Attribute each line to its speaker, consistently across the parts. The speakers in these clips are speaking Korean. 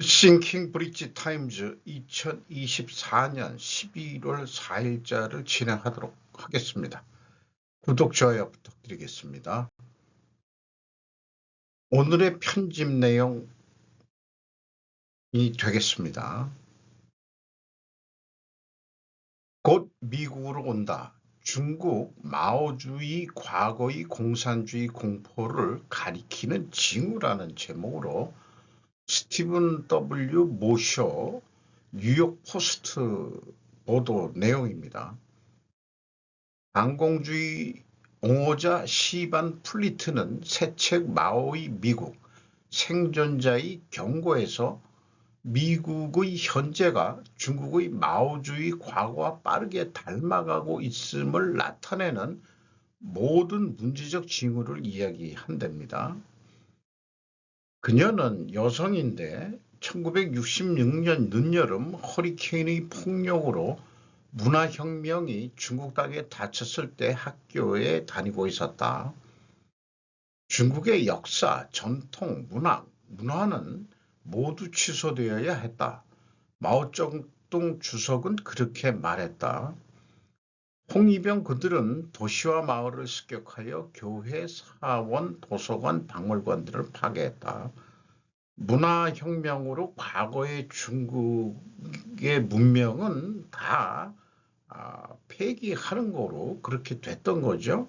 Speaker 1: 싱킹 브릿지 타임즈 2024년 11월 4일자를 진행하도록 하겠습니다. 구독, 좋아요 부탁드리겠습니다. 오늘의 편집 내용이 되겠습니다. 곧 미국으로 온다. 중국 마오주의 과거의 공산주의 공포를 가리키는 징후라는 제목으로 스티븐 W. 모셔 뉴욕 포스트 보도 내용입니다. 반공주의 옹호자 시반 플리트는 새 책 마오의 미국 생존자의 경고에서 미국의 현재가 중국의 마오주의 과거와 빠르게 닮아가고 있음을 나타내는 모든 문제적 징후를 이야기한답니다. 그녀는 여성인데 1966년 늦여름 허리케인의 폭력으로 문화혁명이 중국 땅에 닫혔을 때 학교에 다니고 있었다. 중국의 역사, 전통, 문화는 모두 취소되어야 했다. 마오쩌둥 주석은 그렇게 말했다. 홍위병 그들은 도시와 마을을 습격하여 교회, 사원, 도서관, 박물관들을 파괴했다. 문화혁명으로 과거의 중국의 문명은 다 폐기하는 거로 그렇게 됐던 거죠.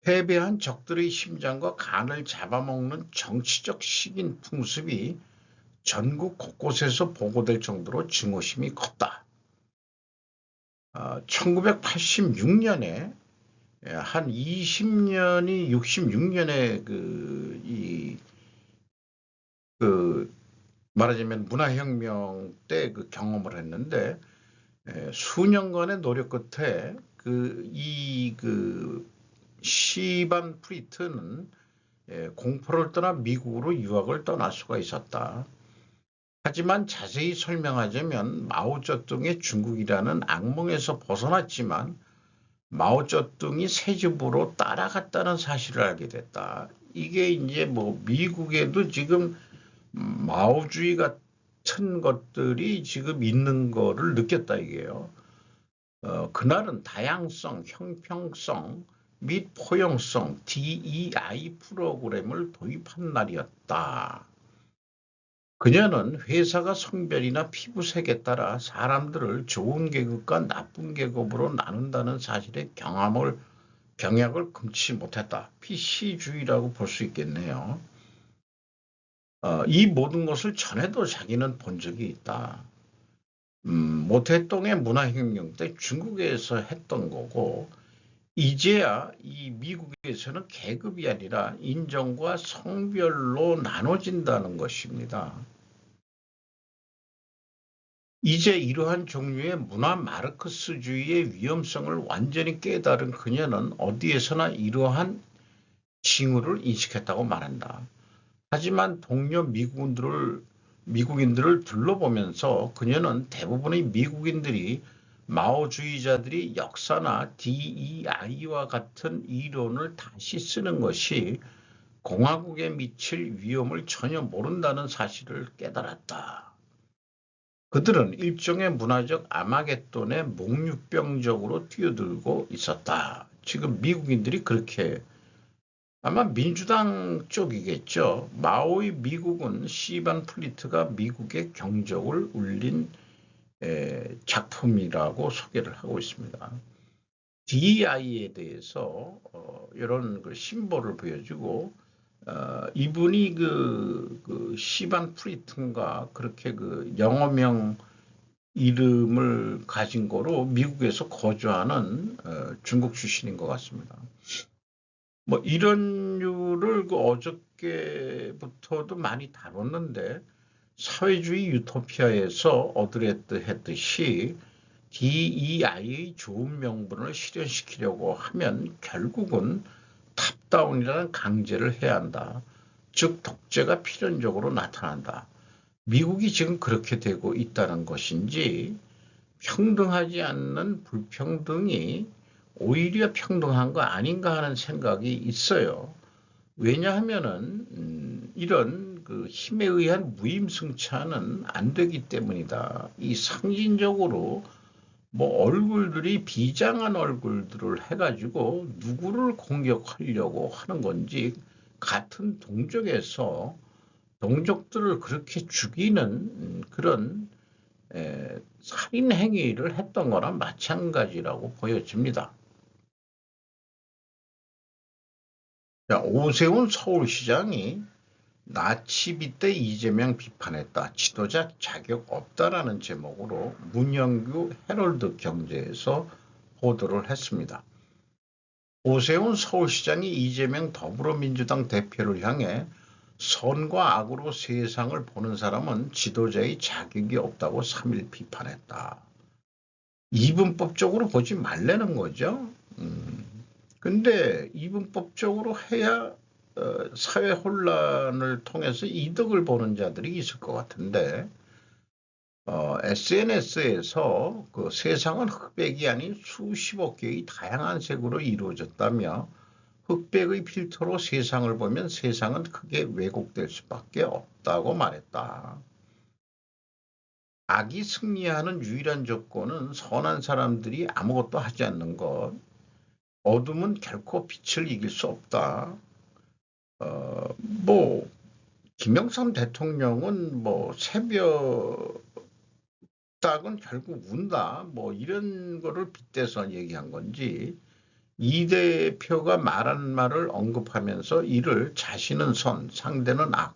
Speaker 1: 패배한 적들의 심장과 간을 잡아먹는 정치적 식인 풍습이 전국 곳곳에서 보고될 정도로 증오심이 컸다. 1986년에 한 20년이 66년에 말하자면 문화혁명 때 그 경험을 했는데 수년간의 노력 끝에 시반 프리트는 공포를 떠나 미국으로 유학을 떠날 수가 있었다. 하지만 자세히 설명하자면 마오쩌둥의 중국이라는 악몽에서 벗어났지만 마오쩌둥이 새 집으로 따라갔다는 사실을 알게 됐다. 이게 이제 미국에도 지금 마오주의 같은 것들이 지금 있는 거를 느꼈다 이게요. 그날은 다양성, 형평성 및 포용성 DEI 프로그램을 도입한 날이었다. 그녀는 회사가 성별이나 피부색에 따라 사람들을 좋은 계급과 나쁜 계급으로 나눈다는 사실의 경악을 금치 못했다. PC주의라고 볼 수 있겠네요. 이 모든 것을 전에도 자기는 본 적이 있다. 모태똥의 문화혁명 때 중국에서 했던 거고 이제야 이 미국에서는 계급이 아니라 인종과 성별로 나눠진다는 것입니다. 이제 이러한 종류의 문화 마르크스주의의 위험성을 완전히 깨달은 그녀는 어디에서나 이러한 징후를 인식했다고 말한다. 하지만 동료 미국인들을 둘러보면서 그녀는 대부분의 미국인들이 마오주의자들이 역사나 DEI와 같은 이론을 다시 쓰는 것이 공화국에 미칠 위험을 전혀 모른다는 사실을 깨달았다. 그들은 일종의 문화적 아마겟돈에 몽유병적으로 뛰어들고 있었다. 지금 미국인들이 그렇게 아마 민주당 쪽이겠죠. 마오의 미국은 시반 플리트가 미국의 경적을 울린 작품이라고 소개를 하고 있습니다. DEI에 대해서 이런 심볼을 보여주고 이분이 시반 프리튼가 그렇게 영어명 이름을 가진 거로 미국에서 거주하는 중국 출신인 것 같습니다. 이런 류를 어저께부터도 많이 다뤘는데 사회주의 유토피아에서 어드레스했듯이 DEI의 좋은 명분을 실현시키려고 하면 결국은 탑다운이라는 강제를 해야 한다. 즉 독재가 필연적으로 나타난다. 미국이 지금 그렇게 되고 있다는 것인지 평등하지 않는 불평등이 오히려 평등한 거 아닌가 하는 생각이 있어요. 왜냐하면은 이런 그 힘에 의한 무임승차는 안 되기 때문이다. 이 상징적으로 뭐 얼굴들이 비장한 얼굴들을 해가지고 누구를 공격하려고 하는 건지 같은 동족에서 동족들을 그렇게 죽이는 그런 살인 행위를 했던 거랑 마찬가지라고 보여집니다. 자, 오세훈 서울시장이 나치비 때 이재명 비판했다. 지도자 자격 없다라는 제목으로 문영규 헤럴드 경제에서 보도를 했습니다. 오세훈 서울시장이 이재명 더불어민주당 대표를 향해 선과 악으로 세상을 보는 사람은 지도자의 자격이 없다고 3일 비판했다. 이분법적으로 보지 말라는 거죠. 근데 이분법적으로 해야 사회 혼란을 통해서 이득을 보는 자들이 있을 것 같은데 SNS에서 그 세상은 흑백이 아닌 수십억 개의 다양한 색으로 이루어졌다며 흑백의 필터로 세상을 보면 세상은 크게 왜곡될 수밖에 없다고 말했다. 악이 승리하는 유일한 조건은 선한 사람들이 아무것도 하지 않는 것. 어둠은 결코 빛을 이길 수 없다. 김영삼 대통령은 새벽 딱은 결국 운다. 이런 거를 빗대서 얘기한 건지 이 대표가 말한 말을 언급하면서 이를 자신은 선, 상대는 악,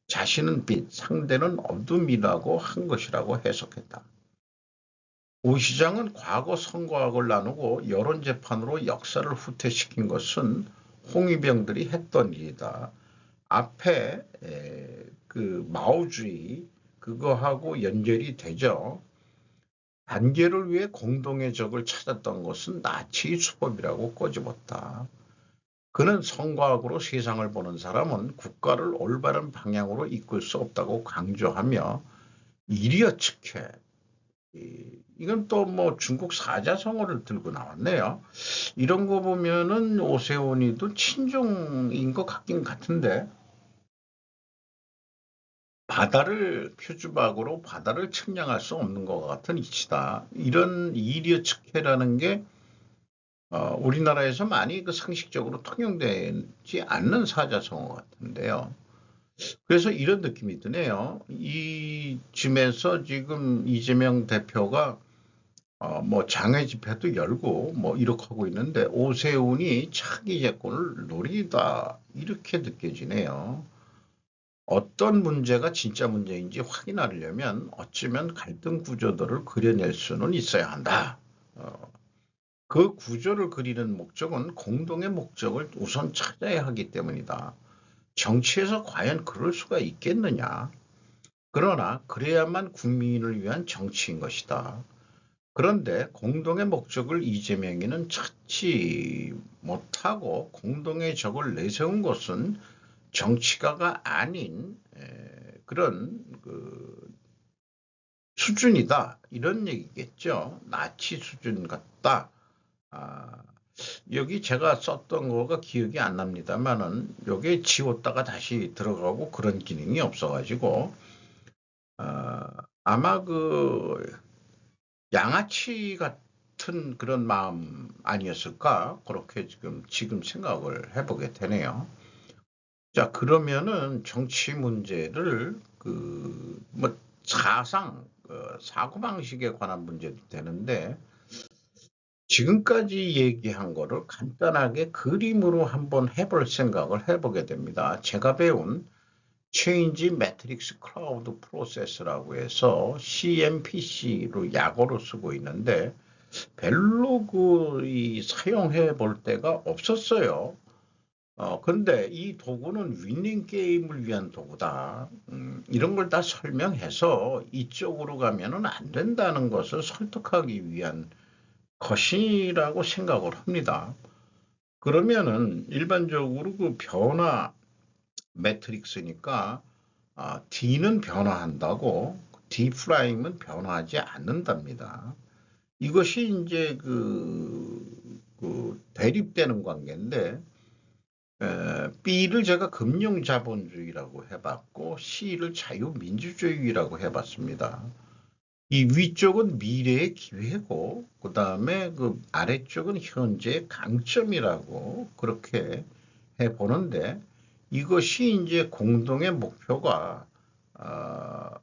Speaker 1: 자신은 빛, 상대는 어둠이라고 한 것이라고 해석했다. 오 시장은 과거 선거학을 나누고 여론재판으로 역사를 후퇴시킨 것은 홍위병들이 했던 일이다. 앞에 그 마오주의 그거하고 연결이 되죠. 단계를 위해 공동의 적을 찾았던 것은 나치의 수법이라고 꼬집었다. 그는 선거학으로 세상을 보는 사람은 국가를 올바른 방향으로 이끌 수 없다고 강조하며 이리어 측회, 이건 또 중국 사자성어를 들고 나왔네요. 이런 거 보면은 오세훈이도 친중인 것 같긴 같은데 표주박으로 바다를 측량할 수 없는 것 같은 이치다. 이런 이리어 측회라는 게 우리나라에서 많이 상식적으로 통용되지 않는 사자성어 같은데요. 그래서 이런 느낌이 드네요. 이쯤에서 지금 이재명 대표가 장외 집회도 열고 이렇게 하고 있는데 오세훈이 차기 재권을 노리다 이렇게 느껴지네요. 어떤 문제가 진짜 문제인지 확인하려면 어쩌면 갈등 구조들을 그려낼 수는 있어야 한다. 그 구조를 그리는 목적은 공동의 목적을 우선 찾아야 하기 때문이다. 정치에서 과연 그럴 수가 있겠느냐? 그러나 그래야만 국민을 위한 정치인 것이다. 그런데 공동의 목적을 이재명이는 찾지 못하고 공동의 적을 내세운 것은 정치가가 아닌 그런 수준이다. 이런 얘기겠죠. 나치 수준 같다. 여기 제가 썼던 거가 기억이 안 납니다만은 여기에 지웠다가 다시 들어가고 그런 기능이 없어가지고 아마 양아치 같은 그런 마음 아니었을까 그렇게 지금 생각을 해보게 되네요. 자, 그러면은 정치 문제를 사고방식에 관한 문제도 되는데 지금까지 얘기한 거를 간단하게 그림으로 한번 해볼 생각을 해보게 됩니다. 제가 배운 Change Matrix Cloud Process라고 해서 CMPC로 약어로 쓰고 있는데 별로 사용해 볼 때가 없었어요. 근데 이 도구는 위닝 게임을 위한 도구다. 이런 걸 다 설명해서 이쪽으로 가면은 안 된다는 것을 설득하기 위한 것이라고 생각을 합니다. 그러면은 일반적으로 변화 매트릭스니까 D는 변화한다고 D 프라임은 변화하지 않는답니다. 이것이 이제 대립되는 관계인데 B를 제가 금융자본주의라고 해봤고 C를 자유민주주의라고 해봤습니다. 이 위쪽은 미래의 기회고 그 다음에 그 아래쪽은 현재의 강점이라고 그렇게 해보는데 이것이 이제 공동의 목표가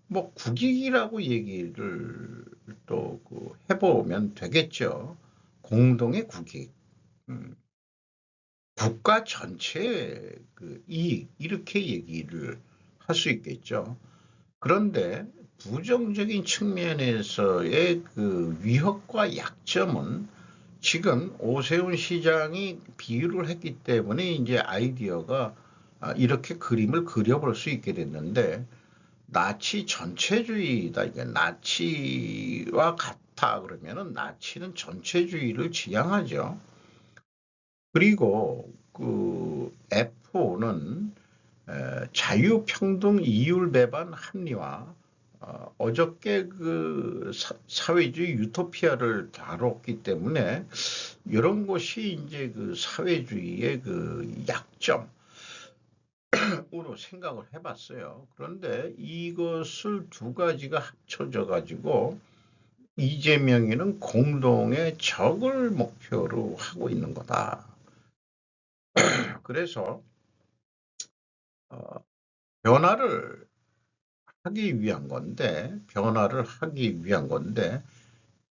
Speaker 1: 뭐 국익이라고 얘기를 또 그 해보면 되겠죠. 공동의 국익. 국가 전체의 그 이익 이렇게 얘기를 할 수 있겠죠. 그런데 부정적인 측면에서의 그 위협과 약점은 지금 오세훈 시장이 비유를 했기 때문에 이제 아이디어가 이렇게 그림을 그려볼 수 있게 됐는데 나치 전체주의다. 이게 나치와 같아 그러면은 나치는 전체주의를 지향하죠. 그리고 그 F는 자유평등 이율배반 합리화 어저께 그 사회주의 유토피아를 다뤘기 때문에 이런 것이 이제 그 사회주의의 그 약점으로 생각을 해봤어요. 그런데 이것을 두 가지가 합쳐져 가지고 이재명이는 공동의 적을 목표로 하고 있는 거다. 그래서 변화를 하기 위한 건데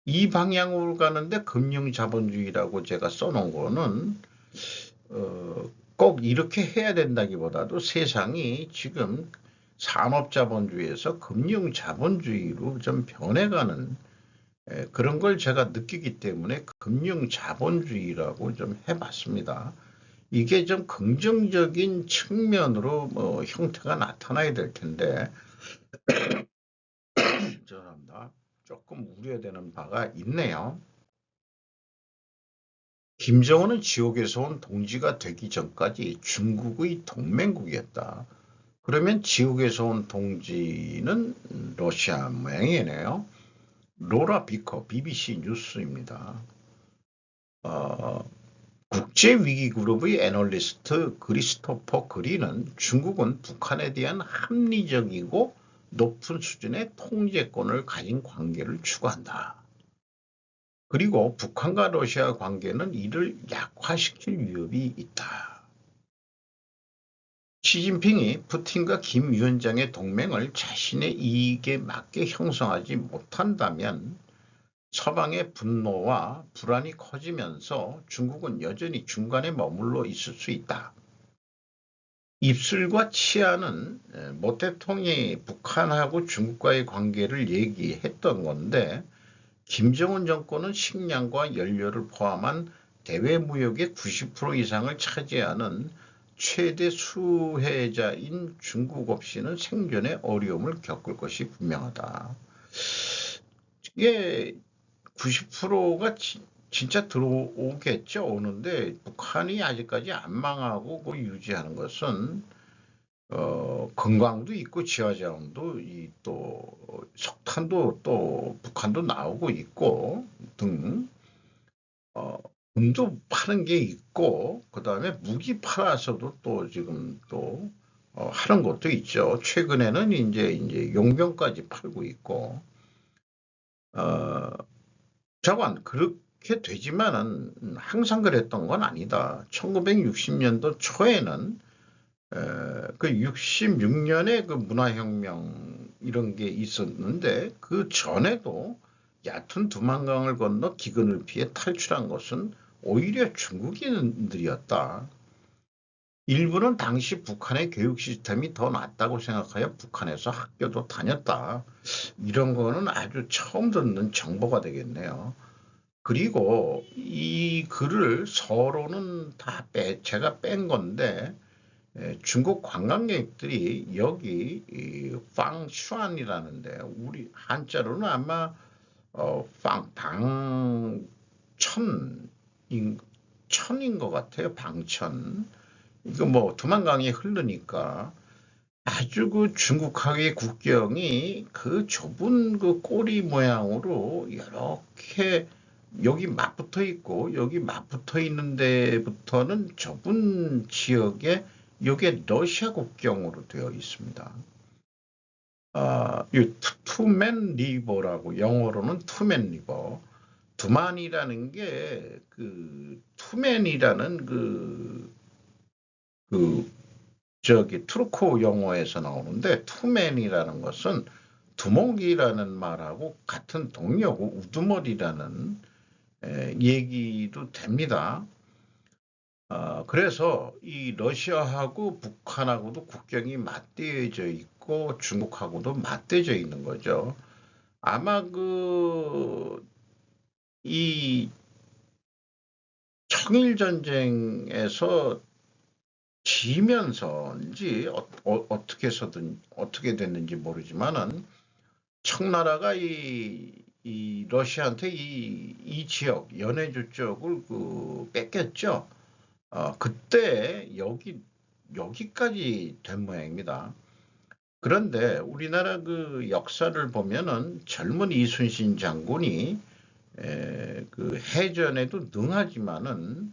Speaker 1: 이 방향으로 가는데 금융자본주의라고 제가 써놓은 거는 꼭 이렇게 해야 된다기보다도 세상이 지금 산업자본주의에서 금융자본주의로 좀 변해가는 그런 걸 제가 느끼기 때문에 금융자본주의라고 좀 해봤습니다. 이게 좀 긍정적인 측면으로 뭐 형태가 나타나야 될 텐데 죄송합니다. 조금 우려되는 바가 있네요. 김정은은 지옥에서 온 동지가 되기 전까지 중국의 동맹국이었다. 그러면 지옥에서 온 동지는 러시아 모양이네요. 로라 비커 BBC 뉴스입니다. 국제위기그룹의 애널리스트 크리스토퍼 그린은 중국은 북한에 대한 합리적이고 높은 수준의 통제권을 가진 관계를 추구한다. 그리고 북한과 러시아 관계는 이를 약화시킬 위협이 있다. 시진핑이 푸틴과 김 위원장의 동맹을 자신의 이익에 맞게 형성하지 못한다면 서방의 분노와 불안이 커지면서 중국은 여전히 중간에 머물러 있을 수 있다. 입술과 치아는 모 대통령이 북한하고 중국과의 관계를 얘기했던 건데 김정은 정권은 식량과 연료를 포함한 대외 무역의 90% 이상을 차지하는 최대 수혜자인 중국 없이는 생존의 어려움을 겪을 것이 분명하다. 이게 90%가 진짜 들어오겠죠. 오는데 북한이 아직까지 안 망하고 유지하는 것은 건강도 있고 지하자원도 또 석탄도 또 북한도 나오고 있고 등 금도 파는 게 있고 그 다음에 무기 팔아서도 또 지금 또 하는 것도 있죠. 최근에는 이제 용병까지 팔고 있고 자관 그렇게 되지만은 항상 그랬던 건 아니다. 1960년도 초에는 그 66년에 그 문화혁명 이런 게 있었는데 그 전에도 얕은 두만강을 건너 기근을 피해 탈출한 것은 오히려 중국인들이었다. 일부는 당시 북한의 교육 시스템이 더 낫다고 생각하여 북한에서 학교도 다녔다. 이런 거는 아주 처음 듣는 정보가 되겠네요. 그리고 이 글을 서로는 다 제가 뺀 건데 중국 관광객들이 여기 방슈안이라는데 우리 한자로는 아마 천인 것 같아요. 방천. 이거 뭐 두만강이 흐르니까 아주 그 중국하고의 국경이 그 좁은 그 꼬리 모양으로 이렇게 여기 맞붙어 있고 여기 맞붙어 있는 데부터는 좁은 지역에 이게 러시아 국경으로 되어 있습니다. 이 투맨 리버라고 영어로는 투맨 리버. 두만이라는 게 그 투맨이라는 그 저기 트루코 영어에서 나오는데 투맨이라는 것은 두목이라는 말하고 같은 동료고 우두머리라는 얘기도 됩니다. 그래서 이 러시아하고 북한하고도 국경이 맞대져 있고 중국하고도 맞대져 있는 거죠. 아마 이 청일전쟁에서 지면서인지 어떻게 해서든 어떻게 됐는지 모르지만은 청나라가 이 러시아한테 이 지역 연해주 쪽을 뺏겼죠. 그때 여기까지 된 모양입니다. 그런데 우리나라 그 역사를 보면은 젊은 이순신 장군이 그 해전에도 능하지만은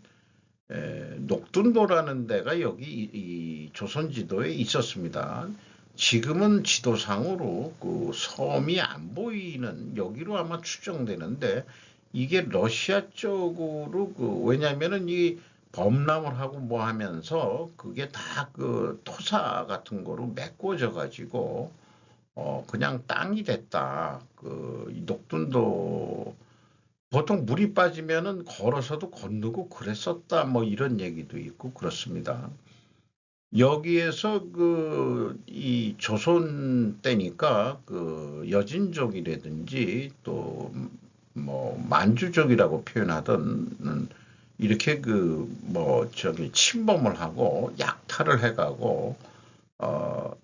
Speaker 1: 녹둔도라는 데가 여기 이 조선 지도에 있었습니다. 지금은 지도상으로 그 섬이 안 보이는 여기로 아마 추정되는데 이게 러시아 쪽으로 왜냐면은 이 범람을 하고 뭐 하면서 그게 다 그 토사 같은 거로 메꿔져 가지고 그냥 땅이 됐다. 녹둔도 보통 물이 빠지면은 걸어서도 건너고 그랬었다. 뭐 이런 얘기도 있고 그렇습니다. 여기에서 이 조선 때니까 여진족이라든지 또 뭐 만주족이라고 표현하던 이렇게 뭐 저기 침범을 하고 약탈을 해가고 어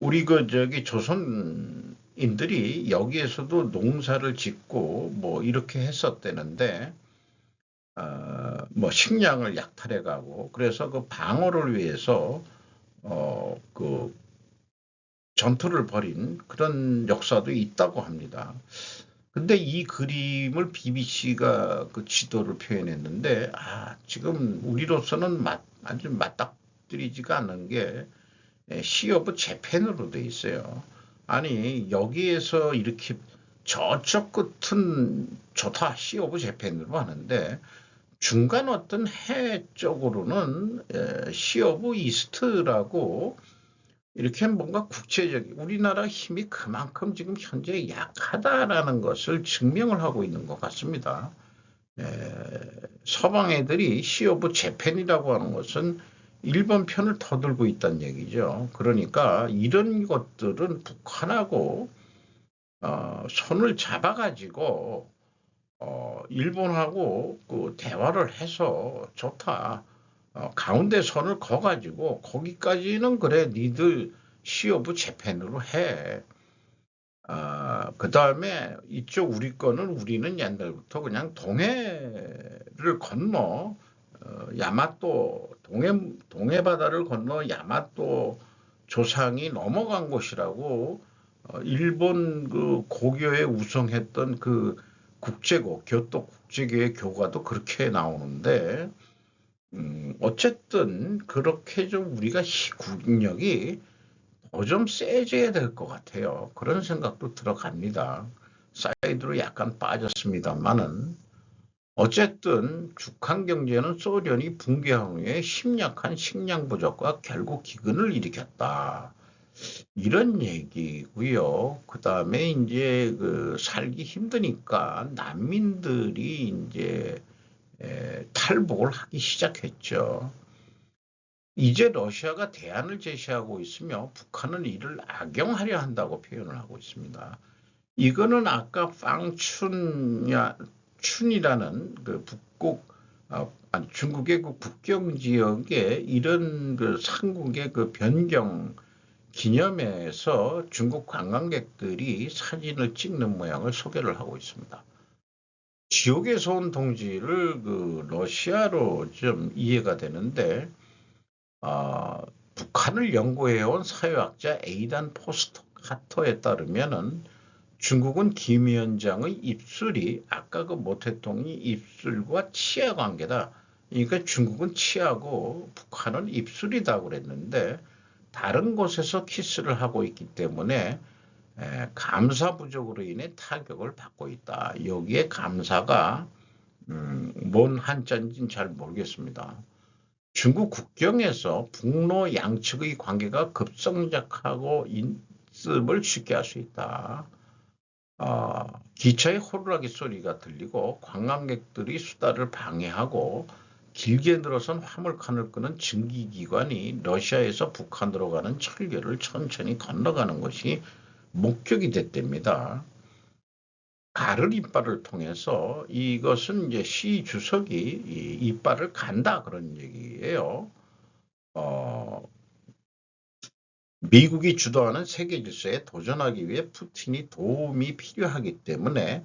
Speaker 1: 우리 저기 조선인들이 여기에서도 농사를 짓고 뭐 이렇게 했었대는데 뭐 식량을 약탈해 가고 그래서 그 방어를 위해서 그 전투를 벌인 그런 역사도 있다고 합니다. 근데 이 그림을 BBC가 그 지도를 표현했는데 지금 우리로서는 아주 맞닥뜨리지가 않는 게 시 오브 재팬으로 돼 있어요. 아니 여기에서 이렇게 저쪽 끝은 좋다 시 오브 재팬으로 하는데 중간 어떤 해 쪽으로는 시 오브 이스트라고 이렇게 뭔가 국제적인 우리나라 힘이 그만큼 지금 현재 약하다라는 것을 증명을 하고 있는 것 같습니다. 서방 애들이 시 오브 재팬이라고 하는 것은 일본 편을 터들고 있다는 얘기죠. 그러니까 이런 것들은 북한하고 손을 잡아가지고 일본하고 대화를 해서 좋다. 가운데 선을 거가지고 거기까지는 그래 니들 시 오브 재팬으로 해. 그 다음에 이쪽 우리 거는 우리는 옛날부터 그냥 동해를 건너 야마토 동해 바다를 건너 야마토 조상이 넘어간 곳이라고 일본 고교에 우성했던 국제고 교토 국제교의 교과도 그렇게 나오는데 어쨌든 그렇게 좀 우리가 국력이 더 좀 세져야 될 것 같아요. 그런 생각도 들어갑니다. 사이드로 약간 빠졌습니다만은 어쨌든 북한 경제는 소련이 붕괴한 후에 심각한 식량 부족과 결국 기근을 일으켰다. 이런 얘기고요. 그 다음에 이제 살기 힘드니까 난민들이 이제 탈북을 하기 시작했죠. 이제 러시아가 대안을 제시하고 있으며 북한은 이를 악용하려 한다고 표현을 하고 있습니다. 이거는 아까 춘이라는 중국의 국경 지역에 이런 삼국의 변경 기념회에서 중국 관광객들이 사진을 찍는 모양을 소개를 하고 있습니다. 지옥에서 온 동지를 러시아로 좀 이해가 되는데 북한을 연구해온 사회학자 에이단 포스터 카터에 따르면은 중국은 김 위원장의 입술이 아까 그 모 대통령이 입술과 치아 관계다. 그러니까 중국은 치아고 북한은 입술이다 그랬는데 다른 곳에서 키스를 하고 있기 때문에 감사 부족으로 인해 타격을 받고 있다. 여기에 감사가 뭔 한자인지는 잘 모르겠습니다. 중국 국경에서 북로 양측의 관계가 급성장하고 있음을 쉽게 알 수 있다. 기차의 호루라기 소리가 들리고 관광객들이 수다를 방해하고 길게 늘어선 화물칸을 끄는 증기기관이 러시아에서 북한으로 가는 철교를 천천히 건너가는 것이 목격이 됐답니다. 가를 이빨을 통해서 이것은 이제 시 주석이 이빨을 간다 그런 얘기예요. 미국이 주도하는 세계 질서에 도전하기 위해 푸틴이 도움이 필요하기 때문에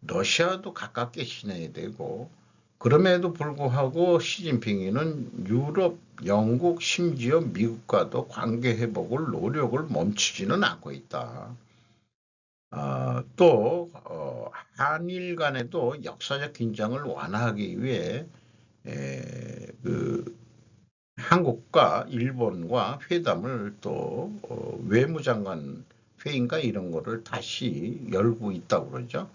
Speaker 1: 러시아도 가깝게 지내야 되고 그럼에도 불구하고 시진핑이는 유럽, 영국, 심지어 미국과도 관계 회복을 노력을 멈추지는 않고 있다. 또 한일 간에도 역사적 긴장을 완화하기 위해 그 한국과 일본과 회담을 또 외무장관 회의인가 이런 거를 다시 열고 있다고 그러죠.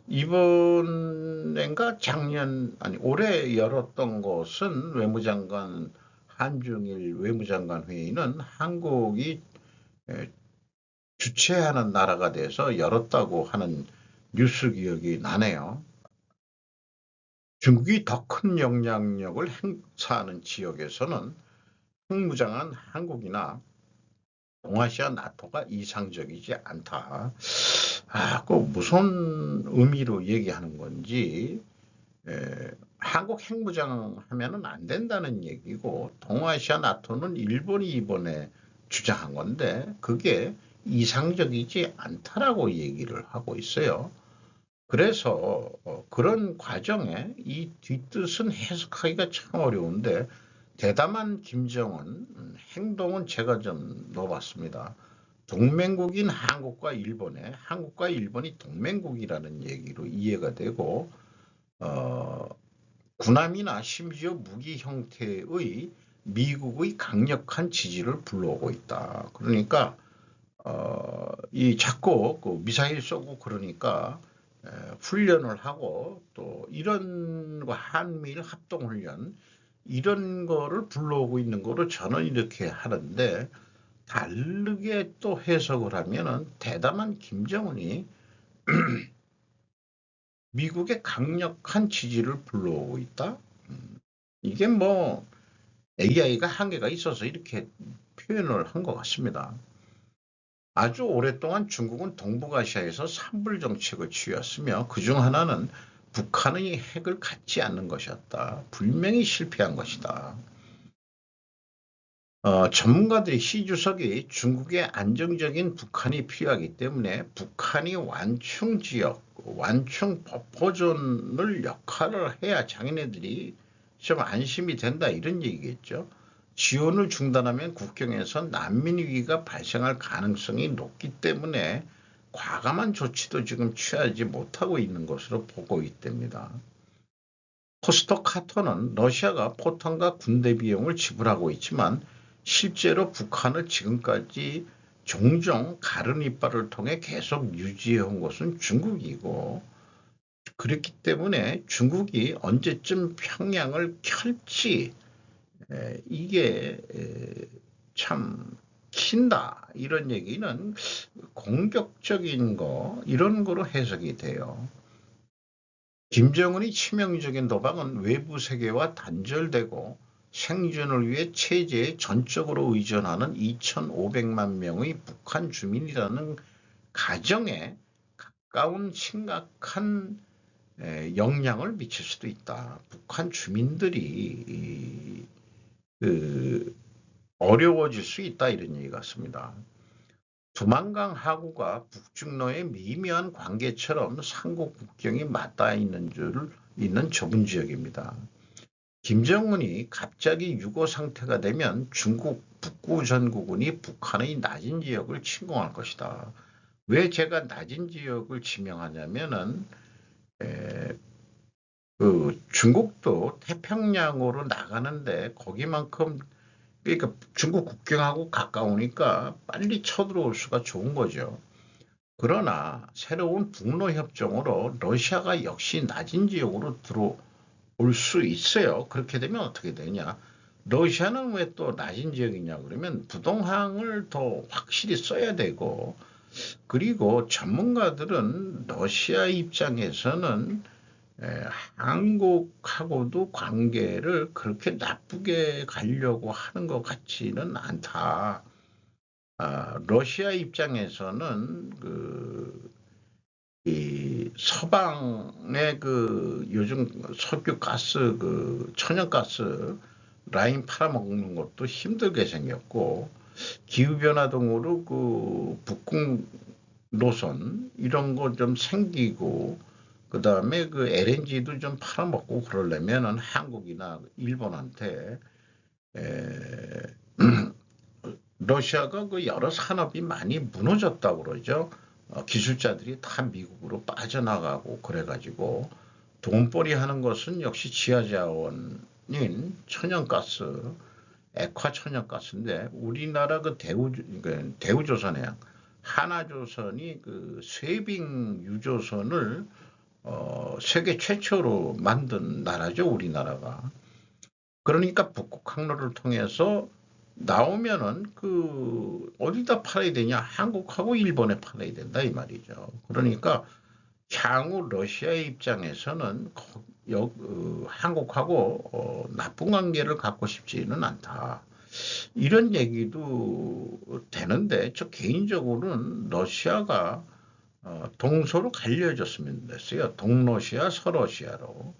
Speaker 1: 이번엔가 작년 아니 올해 열었던 것은 외무장관 한중일 외무장관 회의는 한국이 주최하는 나라가 돼서 열었다고 하는 뉴스 기억이 나네요. 중국이 더 큰 영향력을 행사하는 지역에서는 핵무장한 한국이나 동아시아 나토가 이상적이지 않다. 그 무슨 의미로 얘기하는 건지 한국 핵무장 하면은 안 된다는 얘기고 동아시아 나토는 일본이 이번에 주장한 건데 그게 이상적이지 않다라고 얘기를 하고 있어요. 그래서 그런 과정에 이 뒷뜻은 해석하기가 참 어려운데 대담한 김정은 행동은 제가 좀 넣어봤습니다. 동맹국인 한국과 일본이 동맹국이라는 얘기로 이해가 되고 군함이나 심지어 무기 형태의 미국의 강력한 지지를 불러오고 있다. 그러니까 이 자꾸 그 미사일 쏘고 그러니까 훈련을 하고 또 이런 한미일 합동훈련 이런 거를 불러오고 있는 거로 저는 이렇게 하는데 다르게 또 해석을 하면은 대담한 김정은이 미국의 강력한 지지를 불러오고 있다. 이게 뭐 AI가 한계가 있어서 이렇게 표현을 한 것 같습니다. 아주 오랫동안 중국은 동북아시아에서 산불 정책을 취했으며 그중 하나는 북한의 핵을 갖지 않는 것이었다. 분명히 실패한 것이다. 전문가들이 시 주석이 중국의 안정적인 북한이 필요하기 때문에 북한이 완충 지역, 완충 버퍼존을 역할을 해야 자기네들이 좀 안심이 된다 이런 얘기겠죠. 지원을 중단하면 국경에서 난민 위기가 발생할 가능성이 높기 때문에 과감한 조치도 지금 취하지 못하고 있는 것으로 보고 있답니다. 포스터 카터는 러시아가 포탄과 군대 비용을 지불하고 있지만 실제로 북한을 지금까지 종종 가른 이빨을 통해 계속 유지해온 것은 중국이고 그렇기 때문에 중국이 언제쯤 평양을 켤지 이게 참 킨다 이런 얘기는 공격적인 거 이런 거로 해석이 돼요. 김정은이 치명적인 도박은 외부 세계와 단절되고 생존을 위해 체제에 전적으로 의존하는 2,500만 명의 북한 주민이라는 가정에 가까운 심각한 영향을 미칠 수도 있다. 북한 주민들이 어려워질 수 있다 이런 얘기 같습니다. 두만강 하구가 북중로의 미묘한 관계처럼 삼국 국경이 맞닿아 있는 좁은 지역입니다. 김정은이 갑자기 유고 상태가 되면 중국 북구 전구군이 북한의 낮은 지역을 침공할 것이다. 왜 제가 낮은 지역을 지명하냐면은 에, 그 중국도 태평양으로 나가는데 거기만큼 그러니까 중국 국경하고 가까우니까 빨리 쳐들어올 수가 좋은 거죠. 그러나 새로운 북로 협정으로 러시아가 역시 낮은 지역으로 들어올 수 있어요. 그렇게 되면 어떻게 되냐? 러시아는 왜 또 낮은 지역이냐 그러면 부동항을 더 확실히 써야 되고 그리고 전문가들은 러시아 입장에서는 에, 한국하고도 관계를 그렇게 나쁘게 가려고 하는 것 같지는 않다. 러시아 입장에서는 이 서방의 요즘 석유 가스 천연가스 라인 팔아먹는 것도 힘들게 생겼고 기후변화 등으로 북극 노선 이런 거 좀 생기고 그다음에 LNG도 좀 팔아먹고 그러려면은 한국이나 일본한테 에, 러시아가 여러 산업이 많이 무너졌다고 그러죠. 기술자들이 다 미국으로 빠져나가고 그래가지고 돈벌이 하는 것은 역시 지하자원인 천연가스, 액화 천연가스인데 우리나라 대우조선해양 하나조선이 쇠빙 유조선을 세계 최초로 만든 나라죠, 우리나라가. 그러니까 북극 항로를 통해서 나오면은 어디다 팔아야 되냐? 한국하고 일본에 팔아야 된다 이 말이죠. 그러니까 향후 러시아의 입장에서는 한국하고 나쁜 관계를 갖고 싶지는 않다. 이런 얘기도 되는데 저 개인적으로는 러시아가 동서로 갈려졌으면 됐어요. 동러시아, 서러시아로.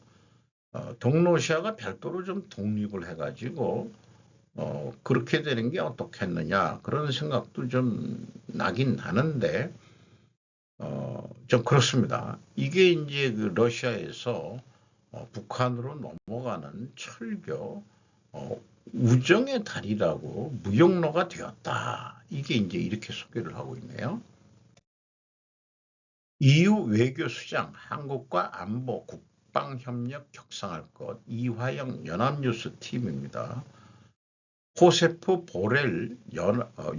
Speaker 1: 동러시아가 별도로 좀 독립을 해가지고 그렇게 되는 게 어떻겠느냐 그런 생각도 좀 나긴 나는데 좀 그렇습니다. 이게 이제 러시아에서 북한으로 넘어가는 철교 우정의 달이라고 무역로가 되었다. 이게 이제 이렇게 소개를 하고 있네요. EU 외교수장 한국과 안보 국방협력 격상할 것 이화영 연합뉴스 팀입니다. 호세프 보렐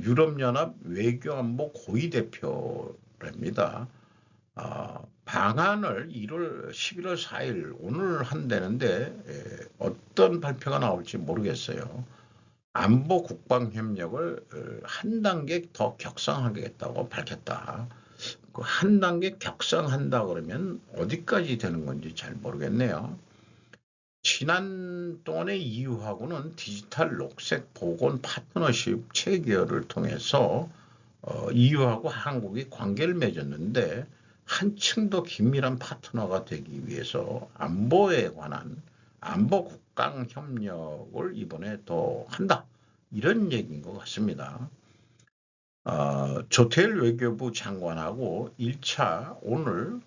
Speaker 1: 유럽연합 외교안보 고위대표랍니다. 방안을 11월 4일 오늘 한다는데 어떤 발표가 나올지 모르겠어요. 안보 국방 협력을 한 단계 더 격상하겠다고 밝혔다. 한 단계 격상한다 그러면 어디까지 되는 건지 잘 모르겠네요. 지난 동안의 EU하고는 디지털 녹색 보건 파트너십 체결을 통해서 EU하고 한국이 관계를 맺었는데 한층 더 긴밀한 파트너가 되기 위해서 안보에 관한 안보 국방 협력을 이번에 더 한다. 이런 얘기인 것 같습니다. 조태일 외교부 장관하고 1차 오늘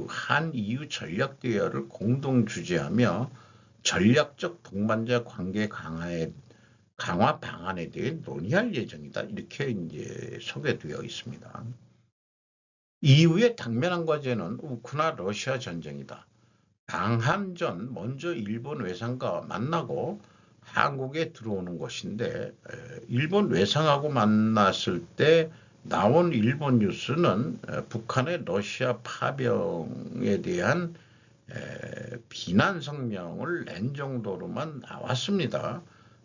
Speaker 1: 한 EU 전략 대화를 공동 주재하며 전략적 동반자 관계 강화 방안에 대해 논의할 예정이다. 이렇게 이제 소개되어 있습니다. 이후에 당면한 과제는 우크라이나 러시아 전쟁이다. 방한전 먼저 일본 외상과 만나고 한국에 들어오는 것인데 일본 외상하고 만났을 때 나온 일본 뉴스는 북한의 러시아 파병에 대한 비난 성명을 낸 정도로만 나왔습니다.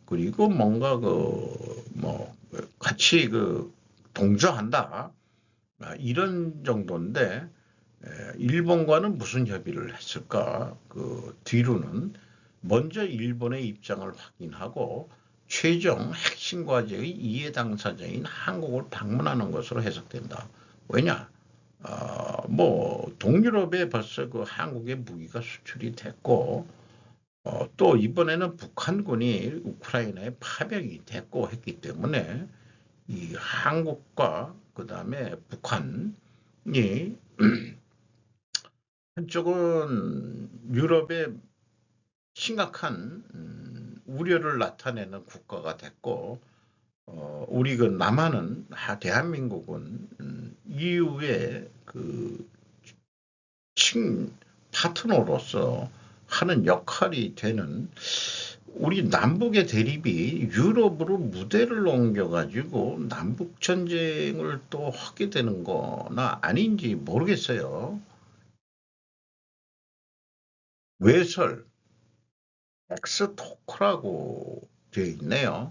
Speaker 1: 그리고 뭔가 같이 동조한다 이런 정도인데 일본과는 무슨 협의를 했을까? 뒤로는 먼저 일본의 입장을 확인하고 최종 핵심 과제의 이해 당사자인 한국을 방문하는 것으로 해석된다. 왜냐? 동유럽에 벌써 한국의 무기가 수출이 됐고 또 이번에는 북한군이 우크라이나에 파병이 됐고 했기 때문에 이 한국과 그다음에 북한이 한쪽은 유럽의 심각한 우려를 나타내는 국가가 됐고 우리 남한은 대한민국은 이후에 그 파트너로서 하는 역할이 되는 우리 남북의 대립이 유럽으로 무대를 옮겨가지고 남북전쟁을 또 하게 되는 거나 아닌지 모르겠어요. 외설, 엑스토크라고 되어 있네요.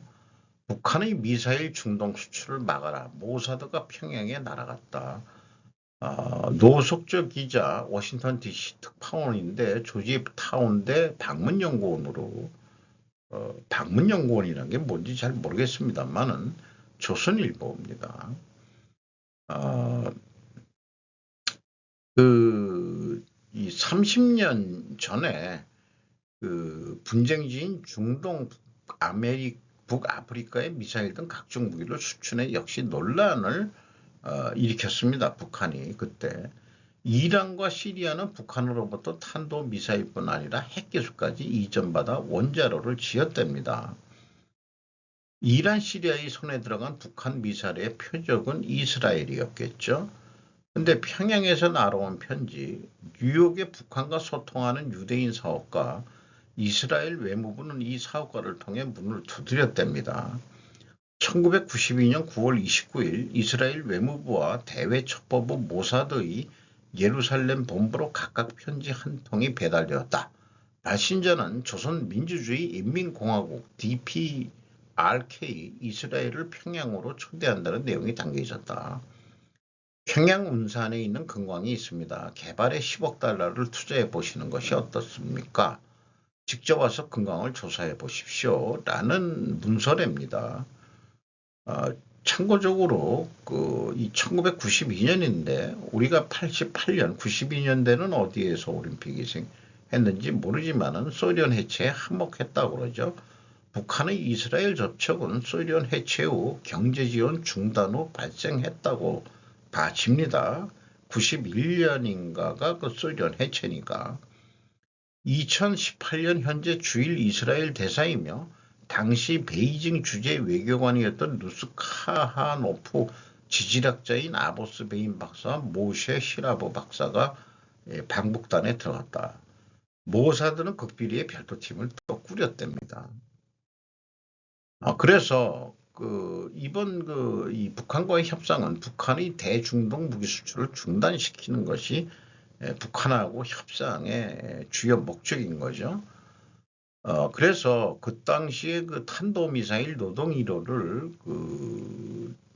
Speaker 1: 북한의 미사일 중동 수출을 막아라. 모사드가 평양에 날아갔다. 노석조 기자 워싱턴 DC 특파원인데 조지 타운대 방문연구원으로 방문연구원이라는 게 뭔지 잘 모르겠습니다만은 조선일보입니다. 이 30년 전에 그 분쟁지인 중동 북아프리카의 미사일 등 각종 무기를 수출해 역시 논란을 일으켰습니다. 북한이 그때. 이란과 시리아는 북한으로부터 탄도미사일뿐 아니라 핵기술까지 이전받아 원자로를 지었답니다. 이란, 시리아의 손에 들어간 북한 미사일의 표적은 이스라엘이었겠죠. 근데 평양에서 날아온 편지, 뉴욕의 북한과 소통하는 유대인 사업가, 이스라엘 외무부는 이 사업가를 통해 문을 두드렸답니다. 1992년 9월 29일 이스라엘 외무부와 대외첩보부 모사드의 예루살렘 본부로 각각 편지 한 통이 배달되었다. 발신자는 조선민주주의 인민공화국 DPRK 이스라엘을 평양으로 초대한다는 내용이 담겨 있었다. 평양 운산에 있는 금광이 있습니다. 개발에 10억 달러를 투자해 보시는 것이 어떻습니까? 직접 와서 금광을 조사해 보십시오. 라는 문서래입니다. 참고적으로 이 1992년인데 우리가 88년 92년대는 어디에서 올림픽이 했는지 모르지만은 소련 해체에 한몫했다고 그러죠. 북한의 이스라엘 접촉은 소련 해체 후 경제지원 중단 후 발생했다고 봐집니다. 91년인가가 그 소련 해체니까. 2018년 현재 주일 이스라엘 대사이며 당시 베이징 주재 외교관이었던 누스카하노프 지질학자인 아보스 베인 박사와 모셰 시라브 박사가 방북단에 들어갔다. 모사드는 극비리의 별도팀을 또 꾸렸답니다. 그래서 이번 이 북한과의 협상은 북한의 대중동 무기 수출을 중단시키는 것이 북한하고 협상의 주요 목적인 거죠. 그래서 그 당시에 그 탄도미사일 노동 1호를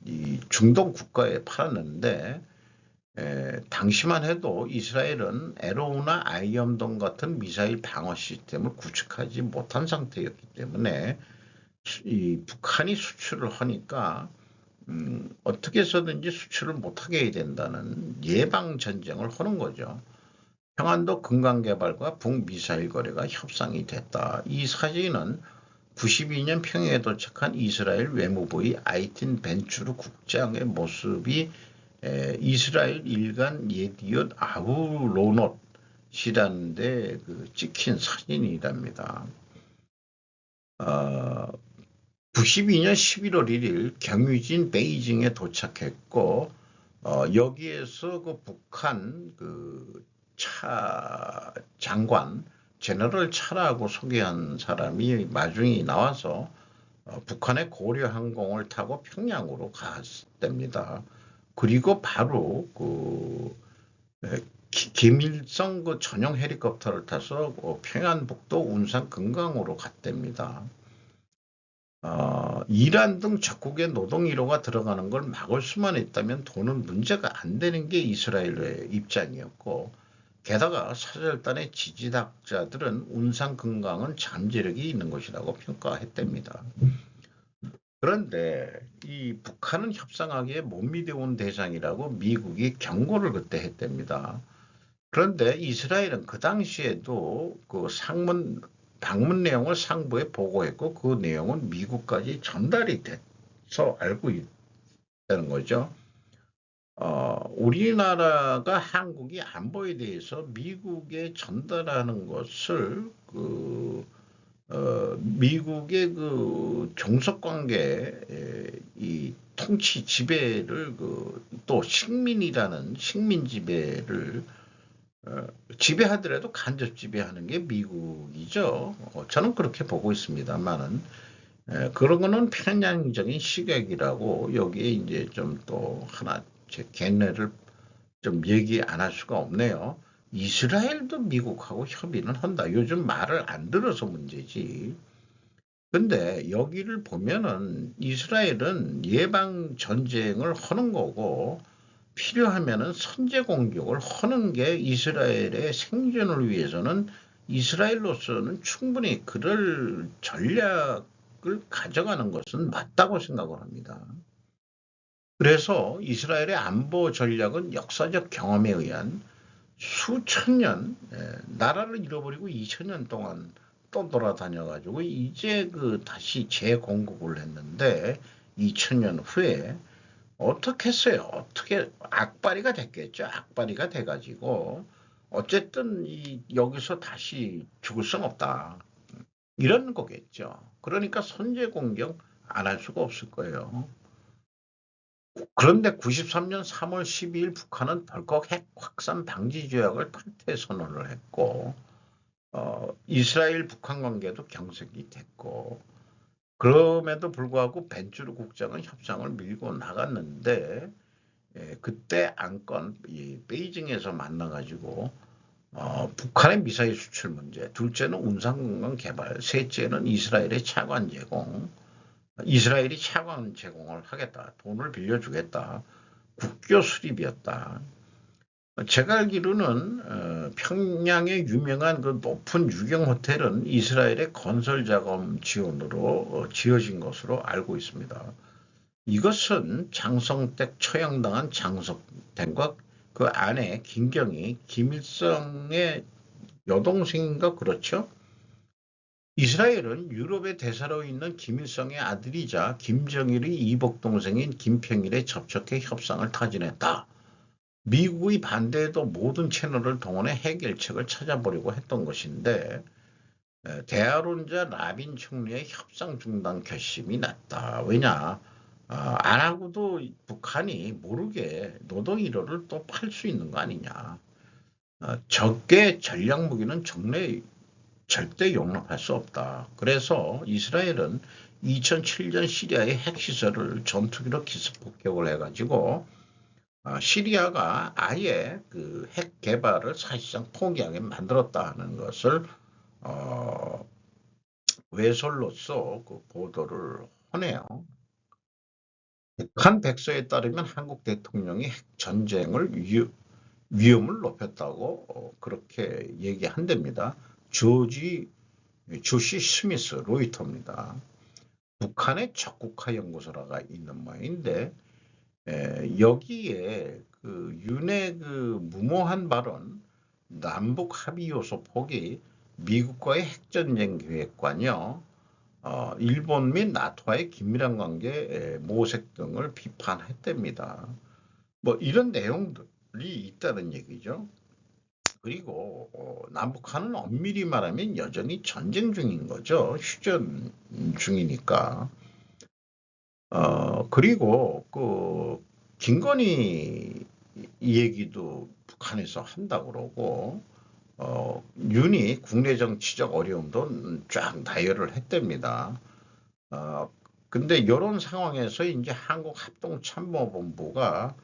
Speaker 1: 이 중동 국가에 팔았는데 당시만 해도 이스라엘은 에로우나 아이언돔 같은 미사일 방어 시스템을 구축하지 못한 상태였기 때문에 이 북한이 수출을 하니까 어떻게 해서든지 수출을 못하게 해야 된다는 예방 전쟁을 하는 거죠. 평안도 금강개발과 북미사일 거래가 협상이 됐다. 이 사진은 92년 평양에 도착한 이스라엘 외무부의 아이틴 벤추르 국장의 모습이 이스라엘 일간 예디엇 아우로넛이라는 데 찍힌 사진이랍니다. 92년 11월 1일 경유진 베이징에 도착했고 여기에서 그 북한 장관 제너럴 차라고 소개한 사람이 마중이 나와서 북한의 고려항공을 타고 평양으로 갔답니다. 그리고 바로 김일성 전용 헬리콥터를 타서 평안북도 운산 금강으로 갔답니다. 이란 등 적국의 노동 1호가 들어가는 걸 막을 수만 있다면 돈은 문제가 안 되는 게 이스라엘의 입장이었고 게다가 사절단의 지지학자들은 운산 금강은 잠재력이 있는 것이라고 평가했답니다. 그런데 이 북한은 협상하기에 못 미대온 대상이라고 미국이 경고를 그때 했답니다. 그런데 이스라엘은 그 당시에도 방문 내용을 상부에 보고했고 그 내용은 미국까지 전달이 돼서 알고 있다는 거죠. 우리나라가 한국이 안보에 대해서 미국에 전달하는 것을 미국의 종속관계 이 통치 지배를 또 식민이라는 식민 지배를 지배하더라도 간접 지배하는 게 미국이죠. 저는 그렇게 보고 있습니다만은 그런 거는 편향적인 시각이라고 여기에 이제 좀 또 하나 제 견해를 좀 얘기 안 할 수가 없네요. 이스라엘도 미국하고 협의는 한다. 요즘 말을 안 들어서 문제지. 근데 여기를 보면은 이스라엘은 예방 전쟁을 하는 거고 필요하면은 선제 공격을 하는 게 이스라엘의 생존을 위해서는 이스라엘로서는 충분히 그럴 전략을 가져가는 것은 맞다고 생각을 합니다. 그래서 이스라엘의 안보 전략은 역사적 경험에 의한 수천 년 나라를 잃어버리고 2000년 동안 또 돌아다녀가지고 이제 다시 재공급을 했는데 2000년 후에 어떻게 했어요? 어떻게 악바리가 됐겠죠. 악바리가 돼가지고 어쨌든 여기서 다시 죽을 순 없다. 이런 거겠죠. 그러니까 선제 공격 안 할 수가 없을 거예요. 그런데 93년 3월 12일 북한은 덜컥 핵 확산 방지 조약을 탈퇴 선언을 했고 이스라엘 북한 관계도 경색이 됐고 그럼에도 불구하고 벤투르 국장은 협상을 밀고 나갔는데 그때 안건 베이징에서 만나가지고 북한의 미사일 수출 문제, 둘째는 운상공간 개발, 셋째는 이스라엘의 차관 제공, 이스라엘이 차관 제공을 하겠다, 돈을 빌려주겠다, 국교 수립이었다. 제가 알기로는 평양의 유명한 그 높은 유경 호텔은 이스라엘의 건설 자금 지원으로 지어진 것으로 알고 있습니다. 이것은 장성택 처형당한 장성택과 그 아내 김경희, 김일성의 여동생인가 그렇죠? 이스라엘은 유럽의 대사로 있는 김일성의 아들이자 김정일의 이복 동생인 김평일에 접촉해 협상을 타진했다. 미국의 반대에도 모든 채널을 동원해 해결책을 찾아보려고 했던 것인데 대화론자 라빈 총리의 협상 중단 결심이 났다. 왜냐? 안 하고도 북한이 모르게 노동 1호를 또 팔 수 있는 거 아니냐. 적의 전략 무기는 정례 절대 용납할 수 없다. 그래서 이스라엘은 2007년 시리아의 핵시설을 전투기로 기습 폭격을 해가지고 시리아가 아예 그 핵 개발을 사실상 포기하게 만들었다는 것을 외설로서 그 보도를 하네요. 한 백서에 따르면 한국 대통령이 핵 전쟁을 위험을 높였다고 그렇게 얘기한답니다. 조시 스미스 로이터입니다. 북한의 적국화 연구소라가 있는 모양인데 여기에 그 윤의 그 무모한 발언, 남북 합의 요소 포기, 미국과의 핵전쟁 계획관요, 일본 및 나토와의 긴밀한 관계 모색 등을 비판했답니다. 뭐 이런 내용들이 있다는 얘기죠. 그리고 남북한은 엄밀히 말하면 여전히 전쟁 중인 거죠. 휴전 중이니까. 그리고 그 김건희 얘기도 북한에서 한다고 그러고 윤이 국내 정치적 어려움도 쫙 나열을 했답니다. 근데 이런 상황에서 이제 한국합동참모본부가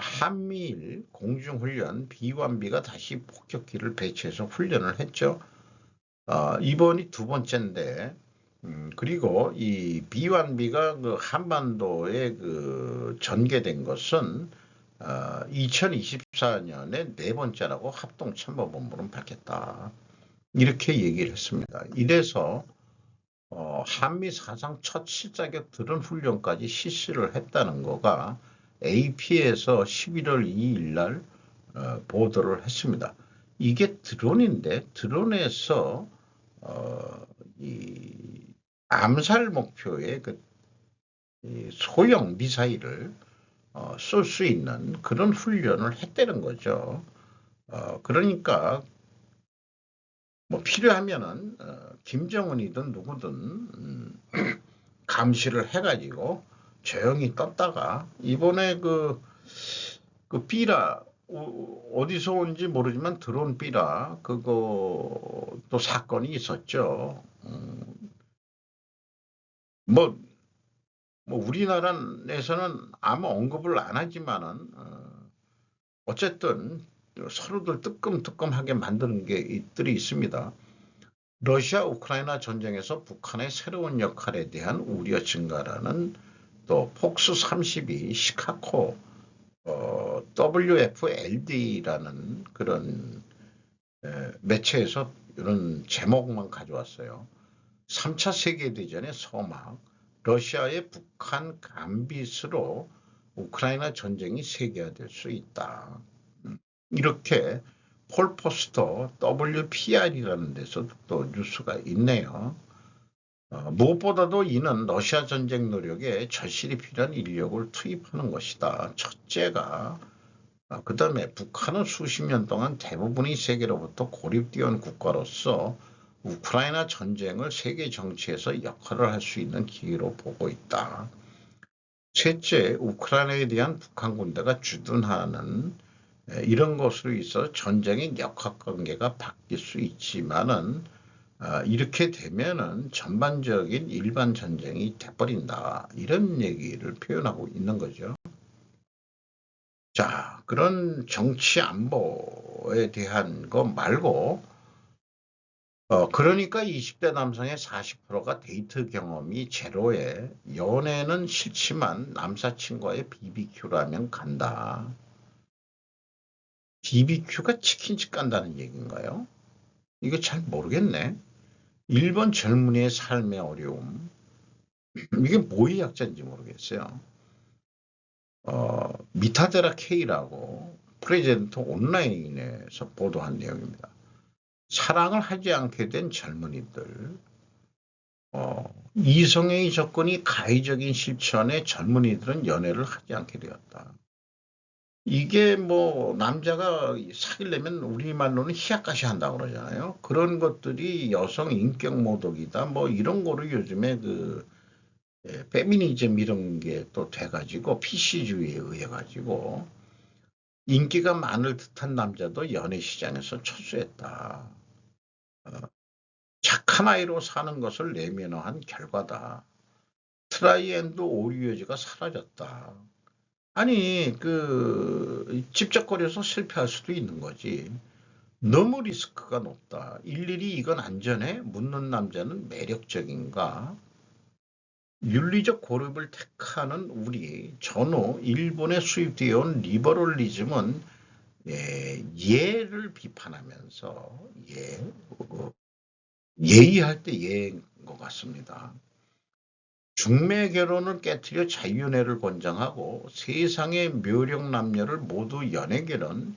Speaker 1: 한미일 공중훈련 B1B가 다시 폭격기를 배치해서 훈련을 했죠. 이번이 두 번째인데, 그리고 이 B1B가 그 한반도에 그 전개된 것은 2024년에 네 번째라고 합동참모본부는 밝혔다. 이렇게 얘기를 했습니다. 이래서 한미 사상 첫 실사격 드론 훈련까지 실시를 했다는 거가 AP에서 11월 2일 날 보도를 했습니다. 이게 드론인데 드론에서 이 암살 목표의 그 소형 미사일을 쏠 수 있는 그런 훈련을 했다는 거죠. 그러니까 뭐 필요하면은 김정은이든 누구든 감시를 해가지고 조용히 떴다가 이번에 그 삐라 어디서 온지 모르지만 드론 삐라 그거 또 사건이 있었죠. 뭐, 우리나라 내에서는 아무 언급을 안 하지만은 어쨌든 서로들 뜨끔뜨끔하게 만드는 게들이 있습니다. 러시아 우크라이나 전쟁에서 북한의 새로운 역할에 대한 우려 증가라는 또 폭스 32 시카고 WFLD라는 그런 매체에서 이런 제목만 가져왔어요. 3차 세계대전의 서막, 러시아의 북한 감빗으로 우크라이나 전쟁이 세계화될 수 있다. 이렇게 폴포스터 WPR이라는 데서 또 뉴스가 있네요. 무엇보다도 이는 러시아 전쟁 노력에 절실히 필요한 인력을 투입하는 것이다. 첫째가 그 다음에 북한은 수십 년 동안 대부분이 세계로부터 고립되어 국가로서 우크라이나 전쟁을 세계 정치에서 역할을 할 수 있는 기회로 보고 있다. 셋째, 우크라이나에 대한 북한 군대가 주둔하는 이런 것으로 있어 전쟁의 역학관계가 바뀔 수 있지만은 이렇게 되면은 전반적인 일반 전쟁이 돼버린다. 이런 얘기를 표현하고 있는 거죠. 자, 그런 정치 안보에 대한 거 말고 그러니까 20대 남성의 40%가 데이트 경험이 제로에 연애는 싫지만 남사친과의 BBQ라면 간다. BBQ가 치킨집 간다는 얘기인가요? 이거 잘 모르겠네. 일본 젊은이의 삶의 어려움. 이게 뭐의 약자인지 모르겠어요. 미타데라 K라고 프레젠트 온라인에서 보도한 내용입니다. 사랑을 하지 않게 된 젊은이들, 이성애의 접근이 가해적인 실천에 젊은이들은 연애를 하지 않게 되었다. 이게 뭐 남자가 사귀려면 우리말로는 희약까지 한다고 그러잖아요. 그런 것들이 여성 인격 모독이다. 뭐 이런 거를 요즘에 페미니즘 이런 게 또 돼가지고 PC주의에 의해 가지고 인기가 많을 듯한 남자도 연애 시장에서 철수했다. 착한 아이로 사는 것을 내면화한 결과다. 트라이앤드 오리오즈가 사라졌다. 아니 집적거려서 실패할 수도 있는 거지. 너무 리스크가 높다. 일일이 이건 안전해? 묻는 남자는 매력적인가? 윤리적 고립을 택하는 우리 전후 일본에 수입되어 온 리버럴리즘은 예를 비판하면서 예의할 때 예인 것 같습니다. 중매 결혼을 깨트려 자유연애를 권장하고 세상의 묘령 남녀를 모두 연애 결혼,